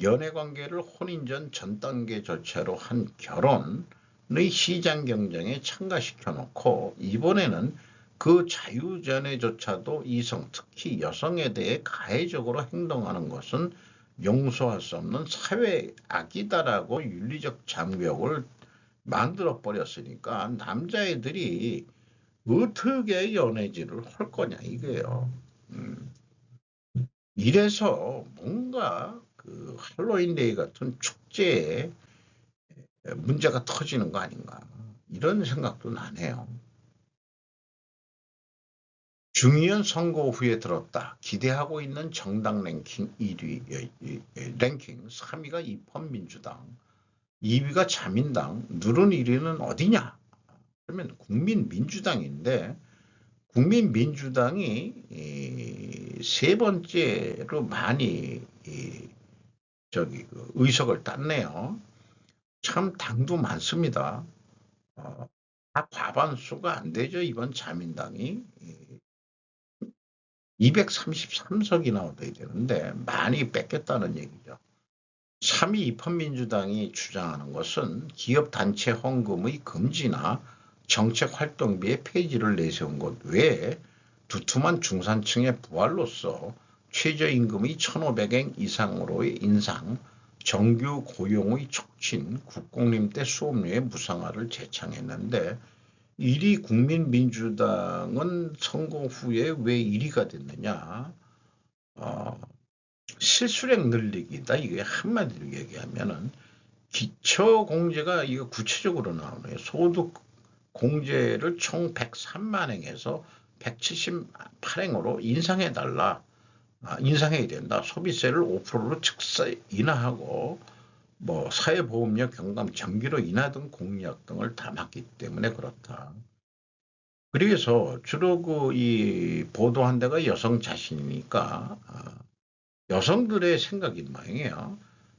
Speaker 1: 연애관계를 혼인전 전 단계 절차로 한 결혼의 시장 경쟁에 참가시켜 놓고 이번에는 그 자유연애조차도 이성, 특히 여성에 대해 가해적으로 행동하는 것은 용서할 수 없는 사회 악이다라고 윤리적 장벽을 만들어 버렸으니까 남자애들이 어떻게 연애질을 할 거냐 이거예요. 이래서 뭔가 할로윈데이 같은 축제에 문제가 터지는 거 아닌가 이런 생각도 나네요. 중의원 선거 후에 들었다. 기대하고 있는 정당 랭킹 1위, 랭킹 3위가 입헌민주당, 2위가 자민당, 누른 1위는 어디냐? 그러면 국민민주당인데 국민민주당이 세 번째로 많이 의석을 땄네요. 참 당도 많습니다. 다 과반수가 안 되죠. 이번 자민당이 233석이나 얻어야 되는데 많이 뺏겼다는 얘기죠. 3위 입헌민주당이 주장하는 것은 기업단체 헌금의 금지나 정책활동비의 폐지를 내세운 것 외에 두툼한 중산층의 부활로서 최저임금의 1,500엔 이상으로의 인상, 정규 고용의 촉진, 국공립대 수업료의 무상화를 제창했는데 1위 국민민주당은 선거 후에 왜 1위가 됐느냐? 어, 실수령 늘리기다. 이게 한마디로 얘기하면은 기초 공제가 이거 구체적으로 나오네요. 소득 공제를 총 103만 행에서 178행으로 인상해달라. 인상해야 된다. 소비세를 5%로 즉사 인하하고 뭐 사회보험료 경감 전기료 인하 등 공약 등을 담았기 때문에 그렇다. 그래서 주로 이 보도한 데가 여성 자신이니까 여성들의 생각인 모양이에요.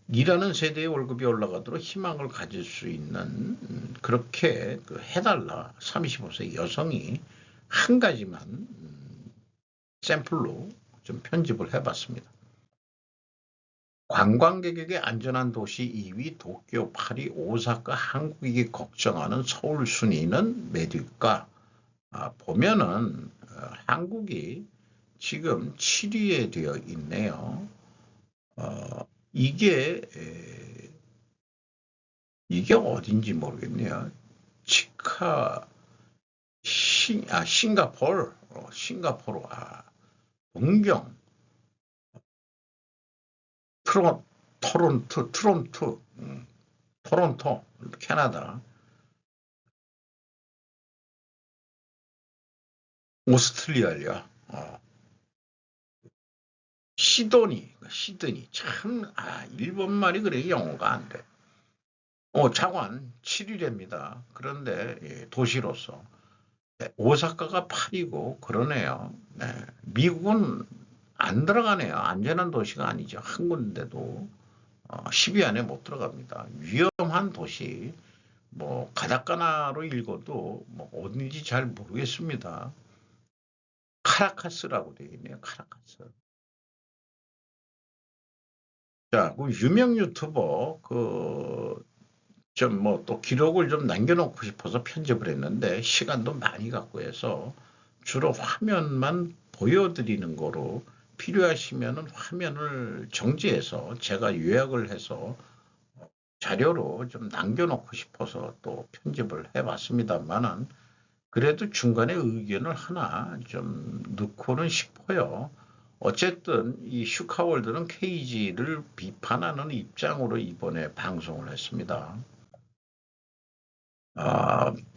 Speaker 1: 일하는 세대의 월급이 올라가도록 희망을 가질 수 있는 그렇게 해달라. 35세 여성이 한 가지만 샘플로 좀 편집을 해봤습니다. 관광객에게 안전한 도시 2위 도쿄, 파리, 오사카, 한국이 걱정하는 서울 순위는 몇일까? 보면은 한국이 지금 7위에 되어 있네요. 이게 어딘지 모르겠네요. 싱가포르, 동경, 토론토, 캐나다, 오스트리아야, 시드니, 참, 일본 말이 그래, 영어가 안 돼. 차관 7위랍니다. 그런데 도시로서 오사카가 8위고 그러네요. 네. 미국은 안 들어가네요. 안전한 도시가 아니죠. 한 군데도 10위 안에 못 들어갑니다. 위험한 도시, 뭐 가다카나로 읽어도 뭐 어딘지 잘 모르겠습니다. 카라카스라고 되어 있네요. 카라카스. 자, 그 유명 유튜버 좀 뭐 또 기록을 좀 남겨놓고 싶어서 편집을 했는데 시간도 많이 갖고 해서 주로 화면만 보여드리는 거로 필요하시면은 화면을 정지해서 제가 요약을 해서 자료로 좀 남겨놓고 싶어서 또 편집을 해봤습니다만은 그래도 중간에 의견을 하나 좀 넣고는 싶어요. 어쨌든 이 슈카월드는 KG를 비판하는 입장으로 이번에 방송을 했습니다.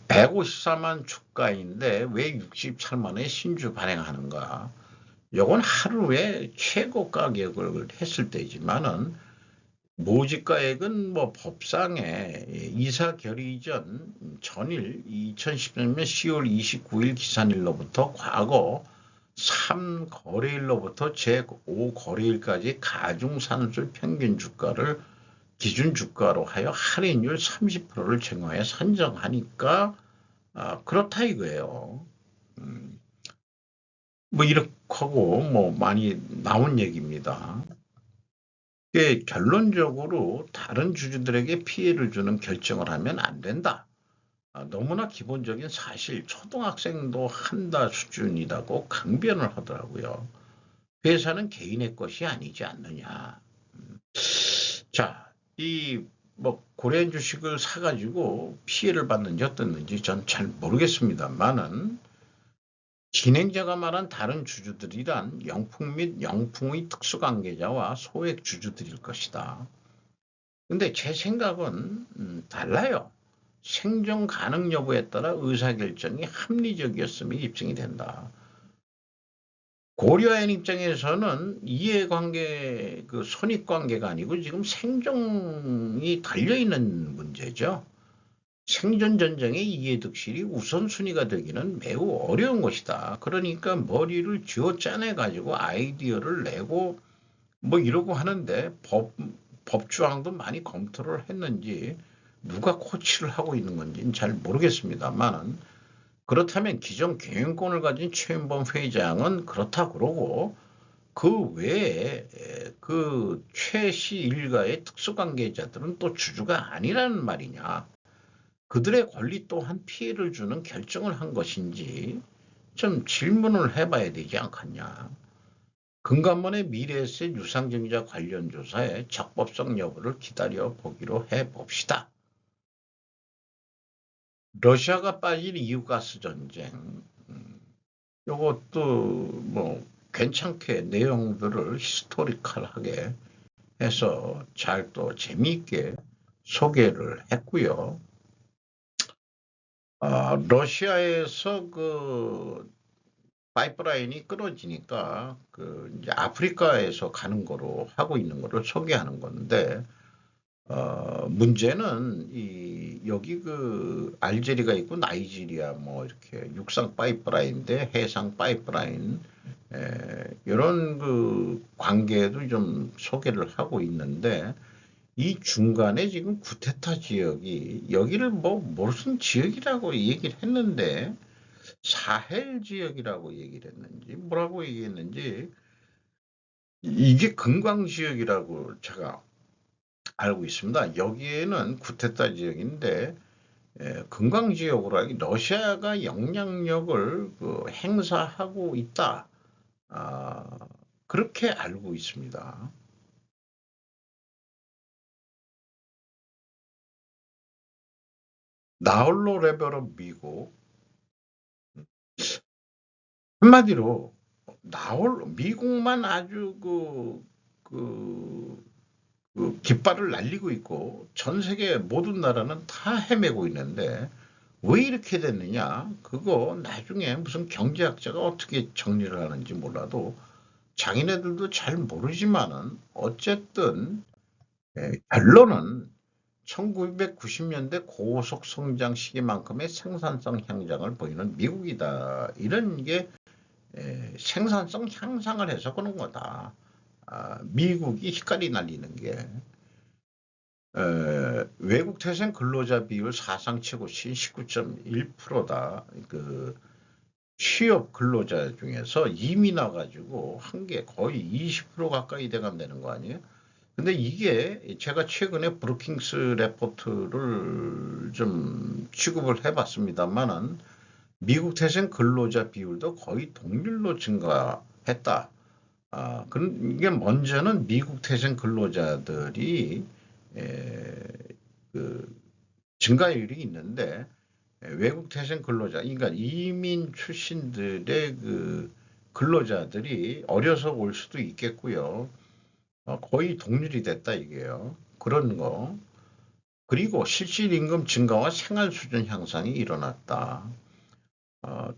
Speaker 1: 154만 주가인데 왜 67만에 신주 발행하는가? 요건 하루에 최고 가격을 했을 때지만은 모집가액은 뭐 법상에 이사 결의 전일 2010년 10월 29일 기산일로부터 과거 3거래일로부터 제5거래일까지 가중산술 평균 주가를 기준 주가로 하여 할인율 30%를 정하여 산정하니까 그렇다 이거예요. 뭐 이렇게 하고 뭐 많이 나온 얘기입니다. 이게 결론적으로 다른 주주들에게 피해를 주는 결정을 하면 안 된다. 너무나 기본적인 사실 초등학생도 한다 수준이라고 강변을 하더라고요. 회사는 개인의 것이 아니지 않느냐. 자, 이 뭐 고래한 주식을 사가지고 피해를 받는지 어떻는지 전 잘 모르겠습니다만은 진행자가 말한 다른 주주들이란 영풍 및 영풍의 특수관계자와 소액 주주들일 것이다. 근데 제 생각은 달라요. 생존 가능 여부에 따라 의사결정이 합리적이었음이 입증이 된다. 고려인 입장에서는 이해관계, 손익관계가 아니고 지금 생존이 달려있는 문제죠. 생존 전쟁의 이해득실이 우선순위가 되기는 매우 어려운 것이다. 그러니까 머리를 쥐어 짜내가지고 아이디어를 내고 뭐 이러고 하는데 법조항도 많이 검토를 했는지 누가 코치를 하고 있는 건지는 잘 모르겠습니다만 그렇다면 기존 경영권을 가진 최윤범 회장은 그렇다 그러고 그 외에 최씨 일가의 특수관계자들은 또 주주가 아니라는 말이냐. 그들의 권리 또한 피해를 주는 결정을 한 것인지 좀 질문을 해봐야 되지 않겠냐. 금감원의 미래에셋 유상증자 관련 조사의 적법성 여부를 기다려 보기로 해봅시다. 러시아가 빠질 이유 가스 전쟁. 요것도 뭐 괜찮게 내용들을 히스토리컬하게 해서 잘 또 재미있게 소개를 했고요. 러시아에서 그 파이프라인이 끊어지니까 그 이제 아프리카에서 가는 거로 하고 있는 거를 소개하는 건데 문제는 이 여기 그 알제리가 있고 나이지리아 뭐 이렇게 육상 파이프라인 대 해상 파이프라인 이런 그 관계도 좀 소개를 하고 있는데 이 중간에 지금 구테타 지역이 여기를 뭐 무슨 지역이라고 얘기를 했는데 사헬 지역이라고 얘기를 했는지 뭐라고 얘기했는지 이게 금강 지역이라고 제가 알고 있습니다. 여기에는 구테타 지역인데 금강 지역으로 러시아가 영향력을 그 행사하고 있다. 아, 그렇게 알고 있습니다. 나홀로 레벨업 미국 한마디로 미국만 아주 그 깃발을 날리고 있고 전 세계 모든 나라는 다 헤매고 있는데 왜 이렇게 됐느냐? 그거 나중에 무슨 경제학자가 어떻게 정리를 하는지 몰라도 자기네들도 잘 모르지만은 어쨌든 결론은 1990년대 고속 성장 시기만큼의 생산성 향상을 보이는 미국이다. 이런 게 생산성 향상을 해서 그런 거다. 미국이 헷갈리 날리는 게 외국 태생 근로자 비율 사상 최고치 19.1%다. 그 취업 근로자 중에서 이민 와가지고 한 게 거의 20% 가까이 돼간다는 거 아니에요? 근데 이게 제가 최근에 브루킹스 레포트를 좀 취급을 해봤습니다만은 미국 태생 근로자 비율도 거의 동률로 증가했다. 이게 먼저는 미국 태생 근로자들이 에, 그 증가율이 있는데 외국 태생 근로자, 그러니까 이민 출신들의 그 근로자들이 어려서 올 수도 있겠고요. 거의 동률이 됐다 이게요. 그런 거. 그리고 실질 임금 증가와 생활 수준 향상이 일어났다.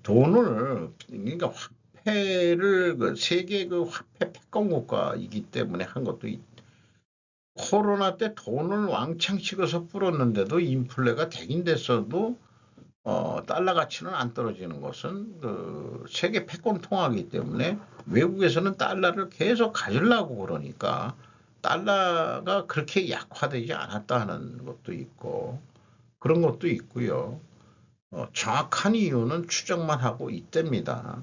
Speaker 1: 돈을 그러니까 화폐를 그 세계 그 화폐 패권 국가이기 때문에 한 것도 코로나 때 돈을 왕창 찍어서 풀었는데도 인플레가 되긴 됐어도 달러 가치는 안 떨어지는 것은 그 세계 패권 통화이기 때문에 외국에서는 달러를 계속 가지려고 그러니까 달러가 그렇게 약화되지 않았다 하는 것도 있고 그런 것도 있고요. 정확한 이유는 추정만 하고 있답니다.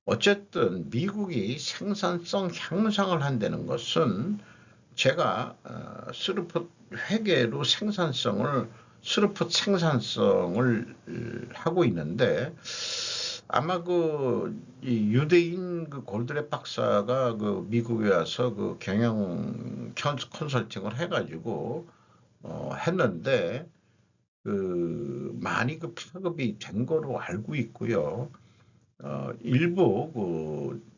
Speaker 1: 어쨌든 미국이 생산성 향상을 한다는 것은 제가 스루풋 회계로 스루풋 생산성을 하고 있는데 아마 그 유대인 그 골드랩 박사가 그 미국에 와서 그 경영 컨설팅을 해가지고 했는데 그 많이 그 픽업이 된 거로 알고 있고요. 일부 그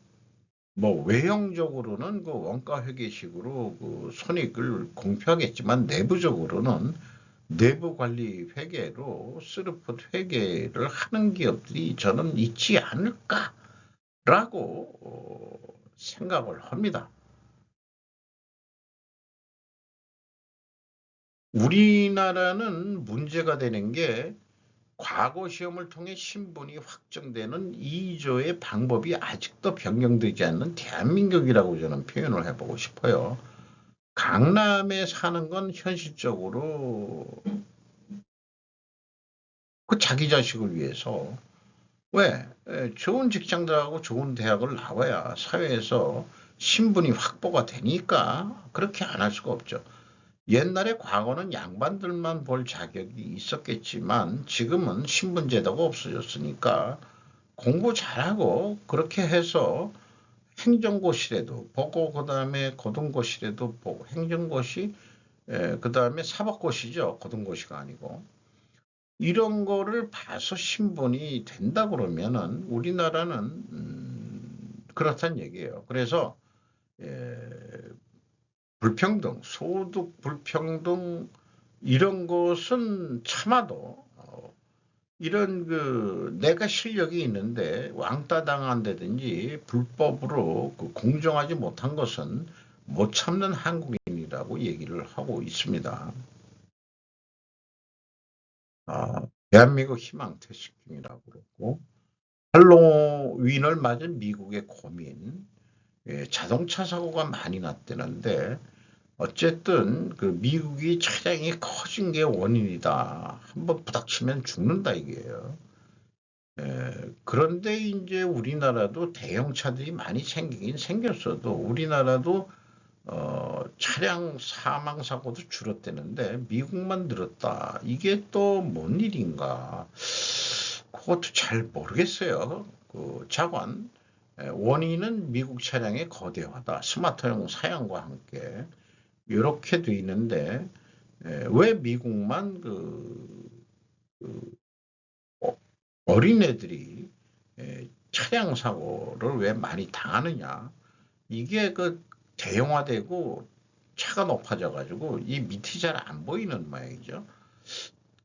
Speaker 1: 뭐 외형적으로는 그 원가 회계식으로 그 손익을 공표하겠지만 내부적으로는 내부 관리 회계로 스루풋 회계를 하는 기업들이 저는 있지 않을까라고 생각을 합니다. 우리나라는 문제가 되는 게 과거 시험을 통해 신분이 확정되는 2조의 방법이 아직도 변경되지 않는 대한민국이라고 저는 표현을 해보고 싶어요. 강남에 사는 건 현실적으로 그 자기 자식을 위해서 왜 좋은 직장 들어가고 좋은 대학을 나와야 사회에서 신분이 확보가 되니까 그렇게 안 할 수가 없죠. 옛날에 과거는 양반들만 볼 자격이 있었겠지만 지금은 신분 제도가 없어졌으니까 공부 잘하고 그렇게 해서 행정고시라도 보고 그다음에 고등고시라도 보고 행정고시 그다음에 사법고시죠. 고등고시가 아니고 이런 거를 봐서 신분이 된다 그러면은 우리나라는 그렇다는 얘기예요. 그래서 불평등, 소득 불평등 이런 것은 참아도 이런 내가 실력이 있는데 왕따 당한다든지 불법으로 공정하지 못한 것은 못 참는 한국인이라고 얘기를 하고 있습니다. 대한민국 희망 퇴직중이라고 그랬고 할로윈을 맞은 미국의 고민, 자동차 사고가 많이 났다는데 어쨌든 미국이 차량이 커진 게 원인이다. 한번 부닥치면 죽는다 이게요. 그런데 이제 우리나라도 대형차들이 많이 생기긴 생겼어도 우리나라도 차량 사망 사고도 줄었다는데 미국만 늘었다. 이게 또 뭔 일인가? 그것도 잘 모르겠어요. 차관 원인은 미국 차량의 거대화다. 스마트용 사양과 함께 이렇게 돼 있는데 왜 미국만 어린애들이 차량 사고를 왜 많이 당하느냐? 이게 대형화되고 차가 높아져 가지고 이 밑이 잘 안 보이는 모양이죠.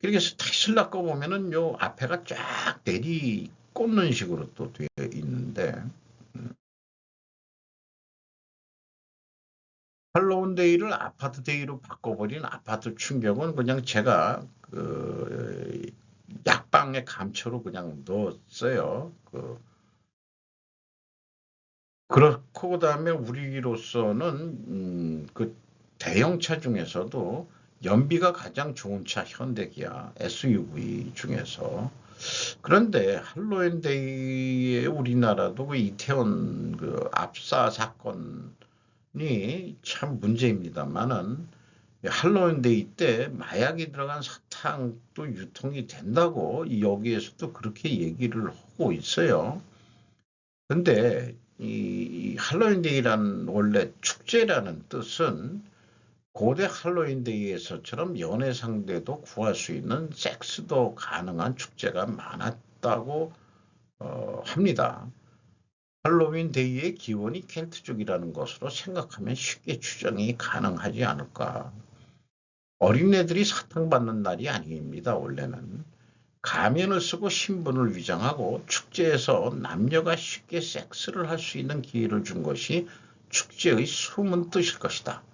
Speaker 1: 그래서 테슬라 거 보면은 요 앞에가 쫙 내리 꽂는 식으로 또 되어 있는데 할로윈 데이를 아파트 데이로 바꿔버린 아파트 충격은 그냥 제가 약방의 감초로 그냥 넣었어요. 그렇고 그다음에 우리로서는 대형차 중에서도 연비가 가장 좋은 차 현대기아 SUV 중에서 그런데 할로윈 데이에 우리나라도 이태원 압사 사건이 참 문제입니다만은 할로윈 데이 때 마약이 들어간 사탕도 유통이 된다고 여기에서도 그렇게 얘기를 하고 있어요. 근데 이 할로윈 데이란 원래 축제라는 뜻은 고대 할로윈 데이에서처럼 연애 상대도 구할 수 있는 섹스도 가능한 축제가 많았다고 합니다. 할로윈 데이의 기원이 켈트족이라는 것으로 생각하면 쉽게 추정이 가능하지 않을까. 어린애들이 사탕받는 날이 아닙니다. 원래는. 가면을 쓰고 신분을 위장하고 축제에서 남녀가 쉽게 섹스를 할 수 있는 기회를 준 것이 축제의 숨은 뜻일 것이다.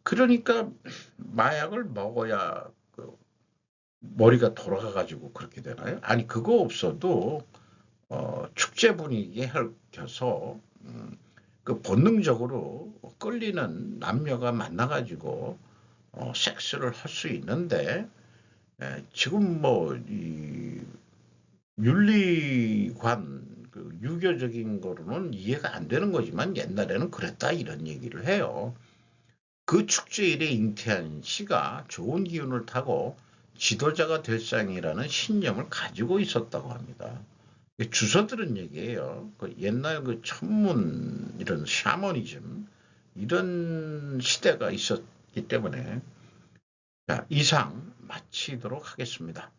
Speaker 1: 그러니까 마약을 먹어야 머리가 돌아가가지고 그렇게 되나요? 아니 그거 없어도 축제 분위기에 얽혀서 본능적으로 끌리는 남녀가 만나가지고 섹스를 할 수 있는데 지금 이 윤리관 유교적인 거로는 이해가 안 되는 거지만 옛날에는 그랬다 이런 얘기를 해요. 그 축제일에 잉태한 씨가 좋은 기운을 타고 지도자가 될 상이라는 신념을 가지고 있었다고 합니다. 주워 들은 얘기예요. 옛날 천문 이런 샤머니즘 이런 시대가 있었기 때문에 자, 이상 마치도록 하겠습니다.